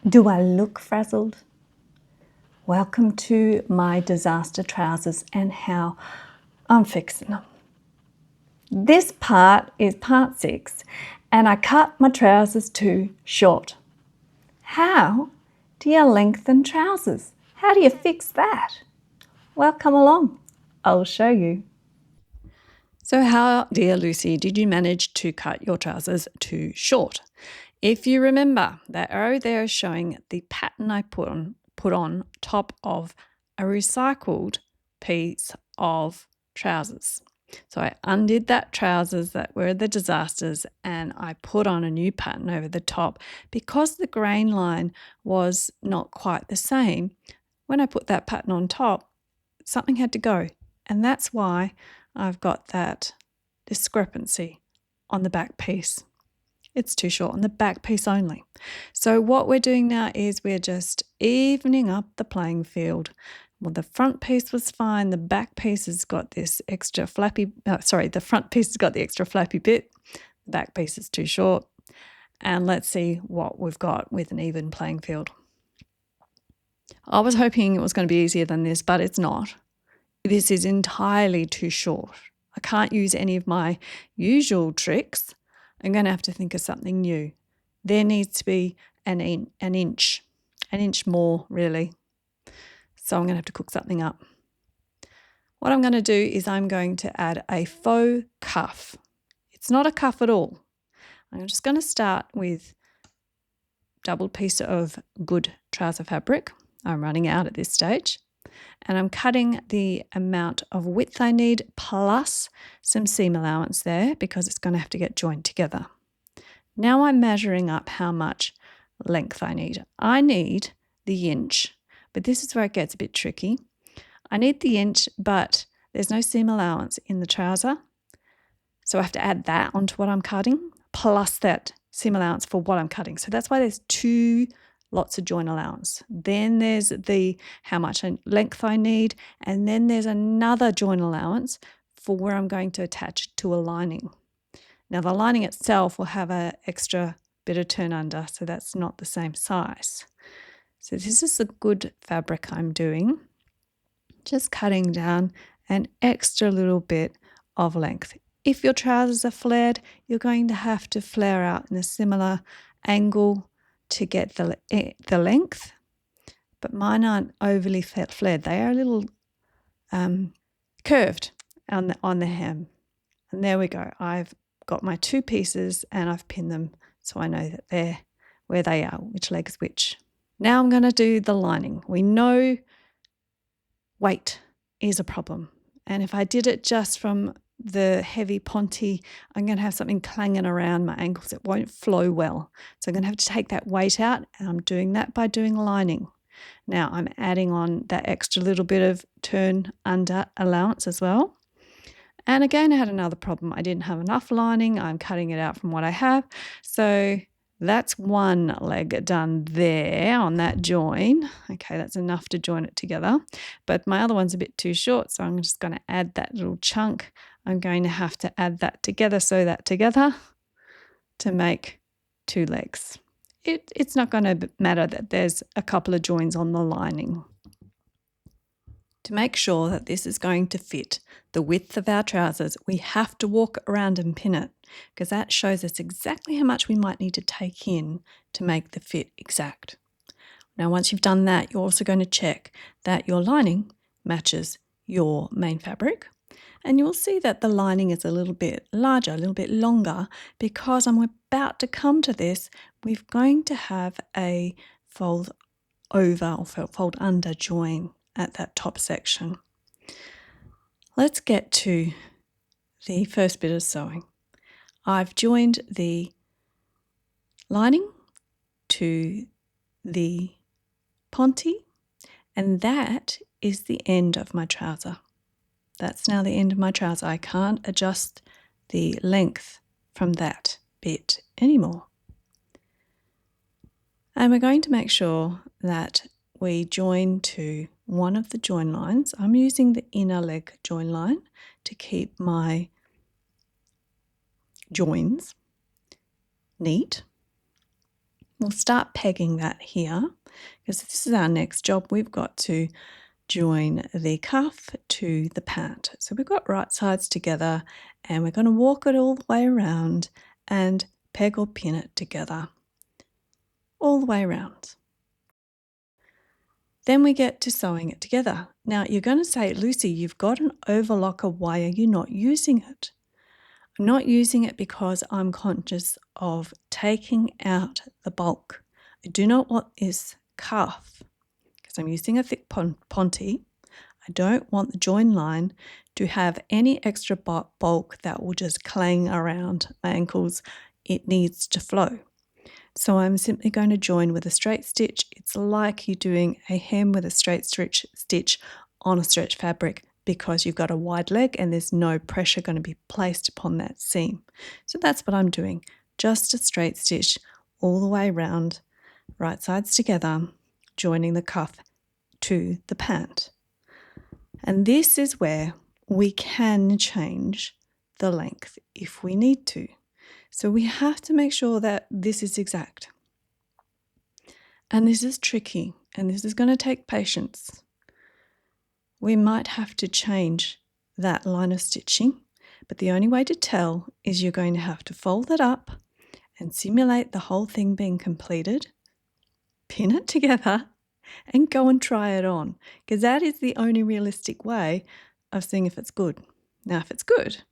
Do I look frazzled? Welcome to my disaster trousers and how I'm fixing them. This part is part 6 and I cut my trousers too short. How do you lengthen trousers? How do you fix that? Well, come along, I'll show you. So how, dear Lucy, did you manage to cut your trousers too short? If you remember, that arrow there is showing the pattern I put on top of a recycled piece of trousers. So I undid that trousers that were the disasters and I put on a new pattern over the top. Because the grain line was not quite the same, when I put that pattern on top, something had to go. And that's why I've got that discrepancy on the back piece. It's too short on the back piece only. So what we're doing now is we're just evening up the playing field. Well, the front piece was fine. The back piece has got this extra flappy, the front piece has got the extra flappy bit. The back piece is too short. And let's see what we've got with an even playing field. I was hoping it was going to be easier than this, but it's not. This is entirely too short. I can't use any of my usual tricks. I'm going to have to think of something new. There needs to be an inch more really. So I'm going to have to cook something up. What I'm going to do is I'm going to add a faux cuff. It's not a cuff at all. I'm just going to start with double piece of good trouser fabric. I'm running out at this stage. And I'm cutting the amount of width I need plus some seam allowance there because it's going to have to get joined together. Now I'm measuring up how much length I need. I need the inch, but this is where it gets a bit tricky. I need the inch, but there's no seam allowance in the trouser. So I have to add that onto what I'm cutting plus that seam allowance for what I'm cutting. So that's why there's two lots of join allowance. Then there's the how much length I need, and then there's another join allowance for where I'm going to attach it to a lining. Now the lining itself will have an extra bit of turn under, so that's not the same size. So this is the good fabric I'm doing, just cutting down an extra little bit of length. If your trousers are flared, you're going to have to flare out in a similar angle to get the length, but mine aren't overly flared. They are a little curved on the hem. And there we go. I've got my two pieces and I've pinned them so I know that they're where they are, which leg is which. Now I'm going to do the lining. We know weight is a problem. And if I did it just from the heavy ponty, I'm going to have something clanging around my ankles. It won't flow well. So I'm going to have to take that weight out, and I'm doing that by doing lining. Now I'm adding on that extra little bit of turn under allowance as well. And again, I had another problem. I didn't have enough lining. I'm cutting it out from what I have. So that's one leg done there on that join. Okay, that's enough to join it together. But my other one's a bit too short, so I'm just going to add that little chunk. I'm going to have to add that together, sew that together to make two legs. It's not going to matter that there's a couple of joins on the lining. To make sure that this is going to fit the width of our trousers, we have to walk around and pin it because that shows us exactly how much we might need to take in to make the fit exact. Now, once you've done that, you're also going to check that your lining matches your main fabric. And you'll see that the lining is a little bit larger, a little bit longer, because I'm about to come to this, we're going to have a fold over or fold under join at that top section. Let's get to the first bit of sewing. I've joined the lining to the ponty, and that is the end of my trouser. That's now the end of my trouser. I can't adjust the length from that bit anymore. And we're going to make sure that we join to one of the join lines. I'm using the inner leg join line to keep my joins neat. We'll start pegging that here because this is our next job. We've got to join the cuff to the pant. So we've got right sides together and we're going to walk it all the way around and peg or pin it together all the way around. Then we get to sewing it together. Now you're going to say, Lucy, you've got an overlocker. Why are you not using it? I'm not using it because I'm conscious of taking out the bulk. I do not want this cuff, because I'm using a thick ponty. I don't want the join line to have any extra bulk that will just clang around my ankles. It needs to flow. So I'm simply going to join with a straight stitch. It's like you're doing a hem with a straight stitch on a stretch fabric, because you've got a wide leg and there's no pressure going to be placed upon that seam. So that's what I'm doing, just a straight stitch all the way around, right sides together, joining the cuff to the pant. And this is where we can change the length if we need to. So we have to make sure that this is exact. And this is tricky, and this is going to take patience. We might have to change that line of stitching, but the only way to tell is you're going to have to fold it up and simulate the whole thing being completed, pin it together, and go and try it on, because that is the only realistic way of seeing if it's good. Now, if it's good,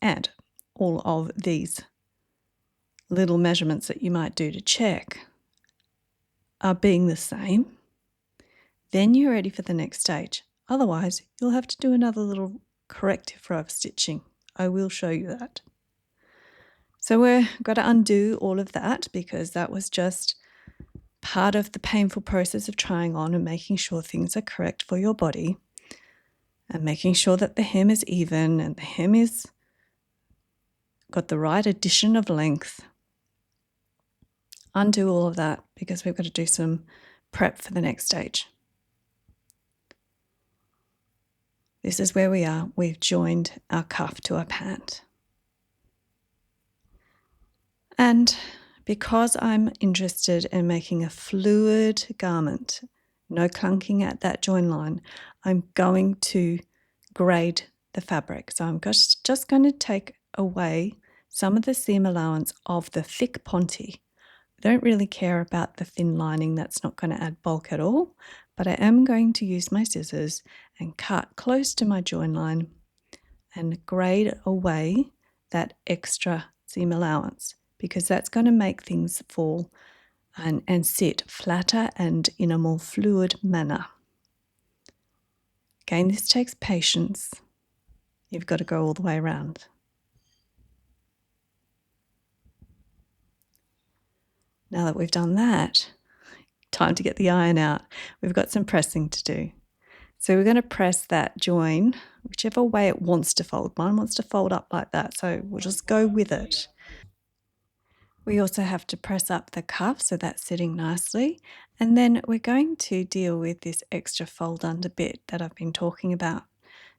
and all of these little measurements that you might do to check are being the same, then you're ready for the next stage. Otherwise, you'll have to do another little corrective row of stitching. I will show you that. So we've got to undo all of that, because that was just part of the painful process of trying on and making sure things are correct for your body, and making sure that the hem is even and the hem is got the right addition of length. Undo all of that, because we've got to do some prep for the next stage. This is where we are. We've joined our cuff to our pant. And because I'm interested in making a fluid garment, no clunking at that join line, I'm going to grade the fabric. So I'm just going to take away some of the seam allowance of the thick ponty. I don't really care about the thin lining. That's not going to add bulk at all, but I am going to use my scissors and cut close to my join line and grade away that extra seam allowance, because that's going to make things fall and sit flatter and in a more fluid manner. Again, this takes patience. You've got to go all the way around. Now that we've done that, time to get the iron out. We've got some pressing to do. So we're going to press that join whichever way it wants to fold. Mine wants to fold up like that, so we'll just go with it. We also have to press up the cuff, so that's sitting nicely. And then we're going to deal with this extra fold under bit that I've been talking about.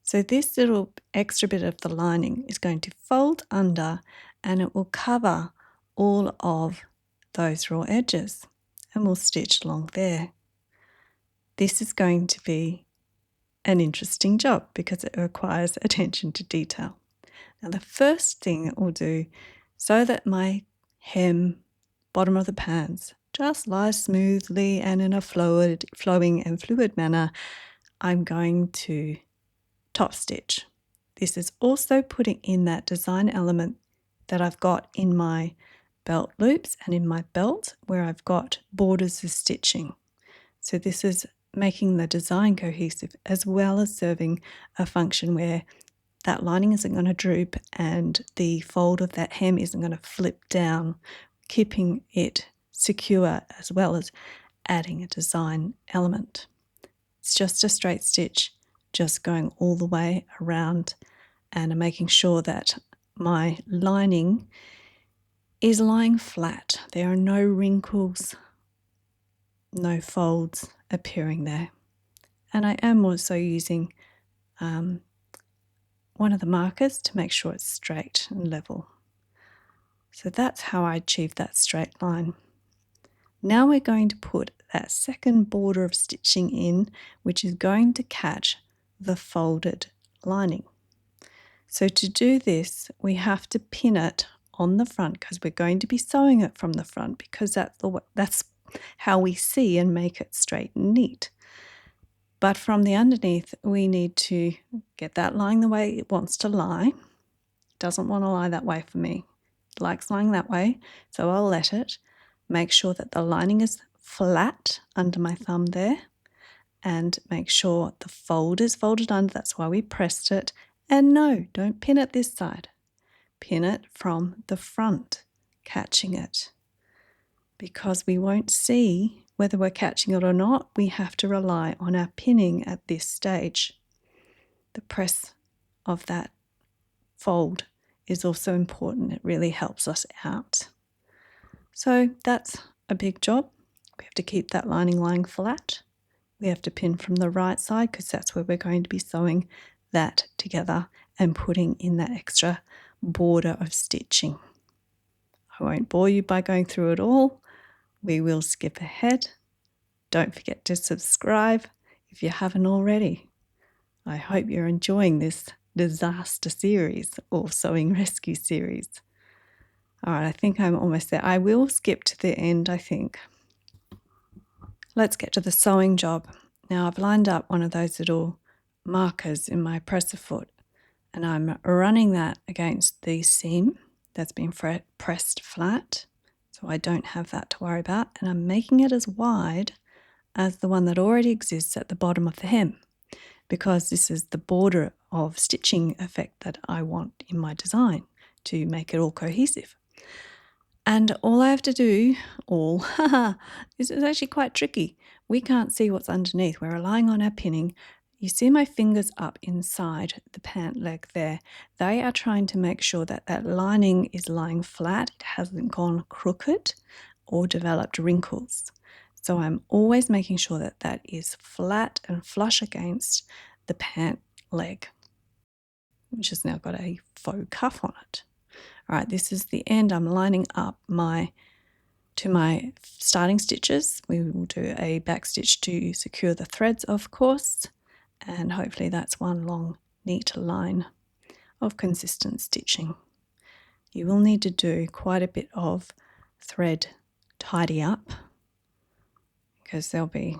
So this little extra bit of the lining is going to fold under, and it will cover all of those raw edges, and we'll stitch along there. This is going to be an interesting job because it requires attention to detail. Now, the first thing it will do, so that my hem, bottom of the pants, just lies smoothly and in a flowing and fluid manner, I'm going to top stitch. This is also putting in that design element that I've got in my belt loops and in my belt, where I've got borders of stitching. So this is making the design cohesive, as well as serving a function where that lining isn't going to droop and the fold of that hem isn't going to flip down, keeping it secure as well as adding a design element. It's just a straight stitch, just going all the way around, and I'm making sure that my lining is lying flat. There are no wrinkles, no folds appearing there. And I am also using one of the markers to make sure it's straight and level. So that's how I achieve that straight line. Now we're going to put that second border of stitching in, which is going to catch the folded lining. So to do this, we have to pin it on the front because we're going to be sewing it from the front, because that's how we see and make it straight and neat. But from the underneath, we need to get that lying the way it wants to lie. It doesn't want to lie that way for me. It likes lying that way, so I'll let it. Make sure that the lining is flat under my thumb there, and make sure the fold is folded under. That's why we pressed it. And no, don't pin it this side. Pin it from the front, catching it. Because we won't see whether we're catching it or not, we have to rely on our pinning at this stage. The press of that fold is also important. It really helps us out. So that's a big job. We have to keep that lining lying flat. We have to pin from the right side because that's where we're going to be sewing that together and putting in that extra border of stitching. I won't bore you by going through it all. We will skip ahead. Don't forget to subscribe if you haven't already. I hope you're enjoying this disaster series or sewing rescue series. All right, I think I'm almost there. I will skip to the end, I think. Let's get to the sewing job. Now I've lined up one of those little markers in my presser foot, and I'm running that against the seam that's been pressed flat, so I don't have that to worry about, and I'm making it as wide as the one that already exists at the bottom of the hem, because this is the border of stitching effect that I want in my design to make it all cohesive. And all I have to do, this is actually quite tricky. We can't see what's underneath. We're relying on our pinning. You see my fingers up inside the pant leg there. They are trying to make sure that that lining is lying flat. It hasn't gone crooked or developed wrinkles. So I'm always making sure that that is flat and flush against the pant leg, which has now got a faux cuff on it. All right, this is the end. I'm lining up to my starting stitches. We will do a back stitch to secure the threads, of course, and hopefully that's one long, neat line of consistent stitching. You will need to do quite a bit of thread tidy up because there'll be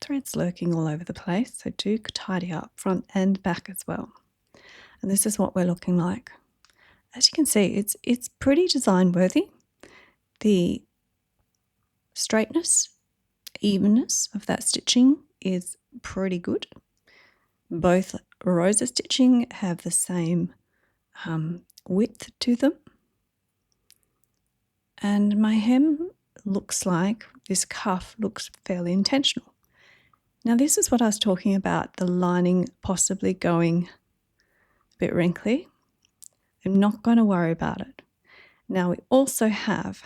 threads lurking all over the place, so do tidy up front and back as well. And this is what we're looking like. As you can see, it's pretty design worthy. The straightness, evenness of that stitching is pretty good. Both rows of stitching have the same width to them. And my hem looks like, this cuff looks fairly intentional. Now this is what I was talking about, the lining possibly going a bit wrinkly. I'm not going to worry about it. Now we also have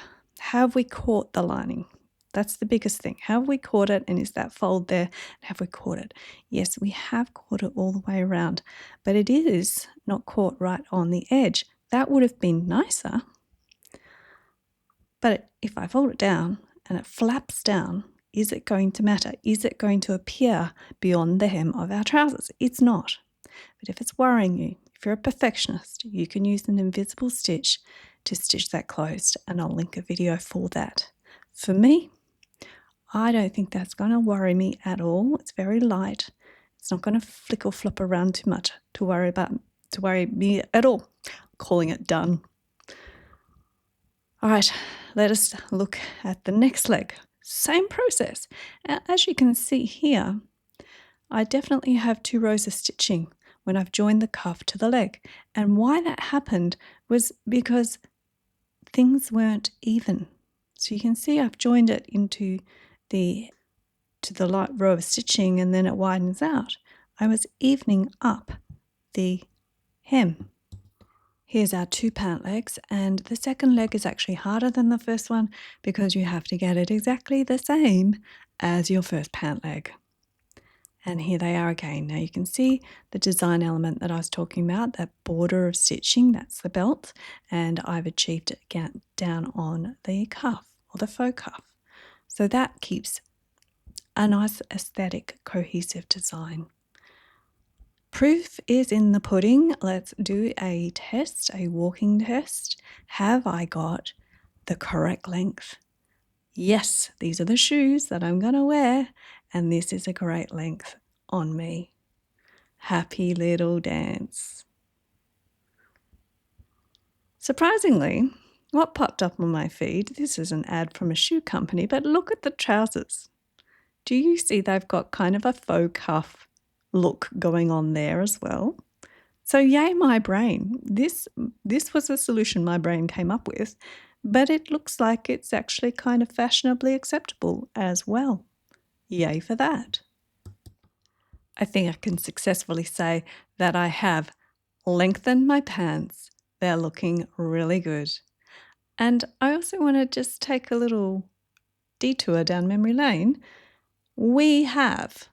we caught the lining? That's the biggest thing. Have we caught it, and is that fold there? Have we caught it? Yes, we have caught it all the way around, but it is not caught right on the edge. That would have been nicer. But if I fold it down and it flaps down, is it going to matter? Is it going to appear beyond the hem of our trousers? It's not. But if it's worrying you, if you're a perfectionist, you can use an invisible stitch to stitch that closed, and I'll link a video for that. For me, I don't think that's going to worry me at all. It's very light. It's not going to flick or flop around too much to worry me at all. I'm calling it done. All right, let us look at the next leg. Same process. As you can see here, I definitely have 2 rows of stitching when I've joined the cuff to the leg. And why that happened was because things weren't even. So you can see I've joined it into the light row of stitching, and then it widens out. I was evening up the hem. Here's our 2 pant legs, and the second leg is actually harder than the first one because you have to get it exactly the same as your first pant leg. And here they are again. Now you can see the design element that I was talking about, that border of stitching, that's the belt, and I've achieved it down on the cuff or the faux cuff. So that keeps a nice aesthetic, cohesive design. Proof is in the pudding. Let's do a test, a walking test. Have I got the correct length? Yes, these are the shoes that I'm going to wear, and this is a great length on me. Happy little dance. Surprisingly, what popped up on my feed, this is an ad from a shoe company, but look at the trousers. Do you see they've got kind of a faux cuff look going on there as well? So yay my brain. This was a solution my brain came up with, but it looks like it's actually kind of fashionably acceptable as well. Yay for that. I think I can successfully say that I have lengthened my pants. They're looking really good. And I also want to just take a little detour down memory lane. We have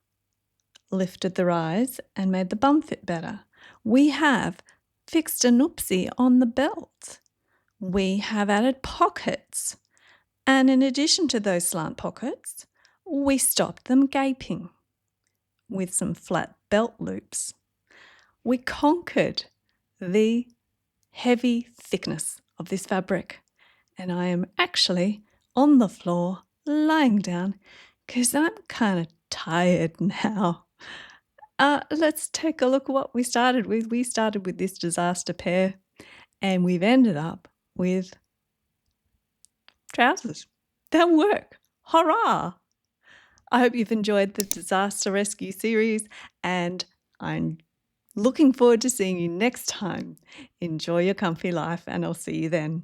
lifted the rise and made the bum fit better. We have fixed an oopsie on the belt. We have added pockets. And in addition to those slant pockets, we stopped them gaping with some flat belt loops. We conquered the heavy thickness of this fabric, and I am actually on the floor lying down because I'm kind of tired now. Let's take a look at what we started with. We started with this disaster pair, and we've ended up with trousers. They'll work. Hurrah! I hope you've enjoyed the Disaster Rescue series, and I'm looking forward to seeing you next time. Enjoy your comfy life, and I'll see you then.